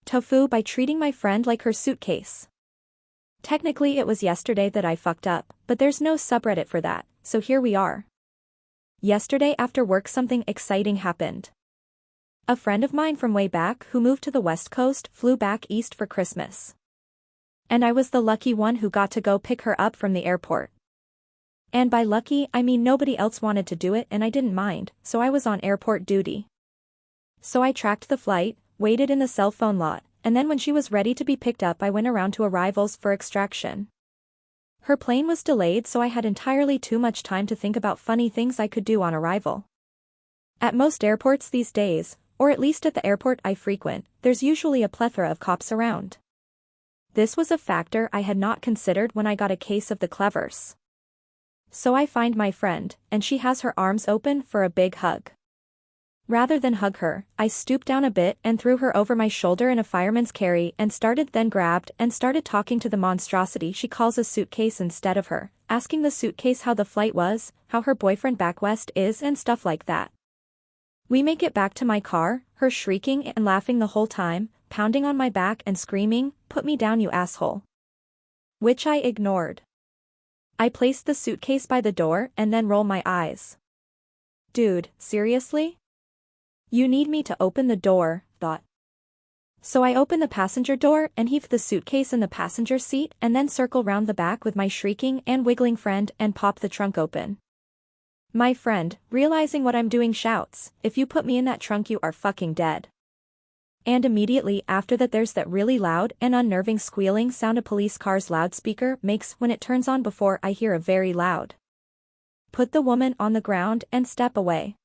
TIFU by treating my friend like her suitcase. Technically it was yesterday that I fucked up, but there's no subreddit for that, so here we are. Yesterday after work something exciting happened. A friend of mine from way back who moved to the West Coast flew back east for Christmas. And I was the lucky one who got to go pick her up from the airport. And by lucky I mean nobody else wanted to do it and I didn't mind, so I was on airport duty. So I tracked the flight, waited in the cell phone lot, and then when she was ready to be picked up I went around to arrivals for extraction. Her plane was delayed so I had entirely too much time to think about funny things I could do on arrival. At most airports these days, or at least at the airport I frequent, there's usually a plethora of cops around. This was a factor I had not considered when I got a case of the clevers. So I find my friend, and she has her arms open for a big hug. Rather than hug her, I stooped down a bit and threw her over my shoulder in a fireman's carry and then grabbed and started talking to the monstrosity she calls a suitcase instead of her, asking the suitcase how the flight was, how her boyfriend back west is and stuff like that. We make it back to my car, her shrieking and laughing the whole time, pounding on my back and screaming, "Put me down you asshole." Which I ignored. I placed the suitcase by the door and then roll my eyes. Dude, seriously? You need me to open the door, thought. So I open the passenger door and heave the suitcase in the passenger seat and then circle round the back with my shrieking and wiggling friend and pop the trunk open. My friend, realizing what I'm doing shouts, "If you put me in that trunk you are fucking dead." And immediately after that there's that really loud and unnerving squealing sound a police car's loudspeaker makes when it turns on before I hear a very loud "Put the woman on the ground and step away."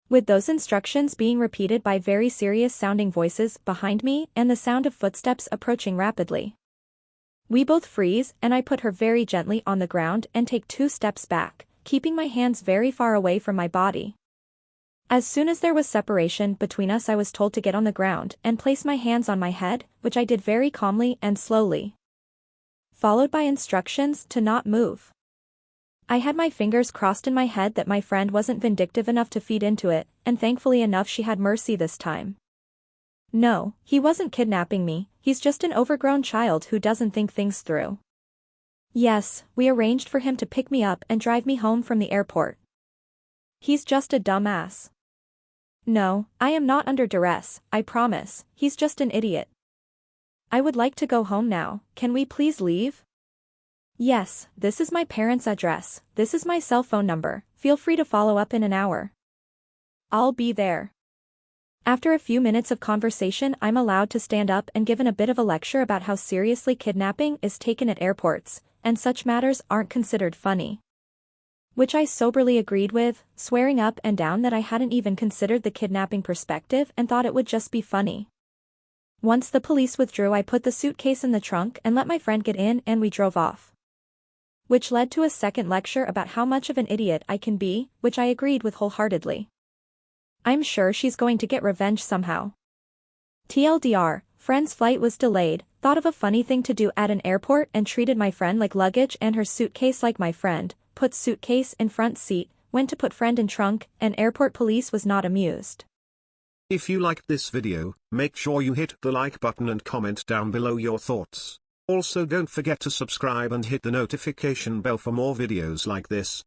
With those instructions being repeated by very serious sounding voices behind me and the sound of footsteps approaching rapidly. We both freeze and I put her very gently on the ground and take 2 steps back, keeping my hands very far away from my body. As soon as there was separation between us I was told to get on the ground and place my hands on my head, which I did very calmly and slowly. Followed by instructions to not move. I had my fingers crossed in my head that my friend wasn't vindictive enough to feed into it, and thankfully enough she had mercy this time. No, he wasn't kidnapping me, he's just an overgrown child who doesn't think things through. Yes, we arranged for him to pick me up and drive me home from the airport. He's just a dumbass. No, I am not under duress, I promise, he's just an idiot. I would like to go home now, can we please leave? Yes, this is my parents' address, this is my cell phone number, feel free to follow up in an hour. I'll be there. After a few minutes of conversation I'm allowed to stand up and given a bit of a lecture about how seriously kidnapping is taken at airports, and such matters aren't considered funny. Which I soberly agreed with, swearing up and down that I hadn't even considered the kidnapping perspective and thought it would just be funny. Once the police withdrew I put the suitcase in the trunk and let my friend get in and we drove off. Which led to a second lecture about how much of an idiot I can be, which I agreed with wholeheartedly. I'm sure she's going to get revenge somehow. TLDR, friend's flight was delayed, thought of a funny thing to do at an airport and treated my friend like luggage and her suitcase like my friend, put suitcase in front seat, went to put friend in trunk, and airport police was not amused. If you liked this video, make sure you hit the like button and comment down below your thoughts. Also don't forget to subscribe and hit the notification bell for more videos like this.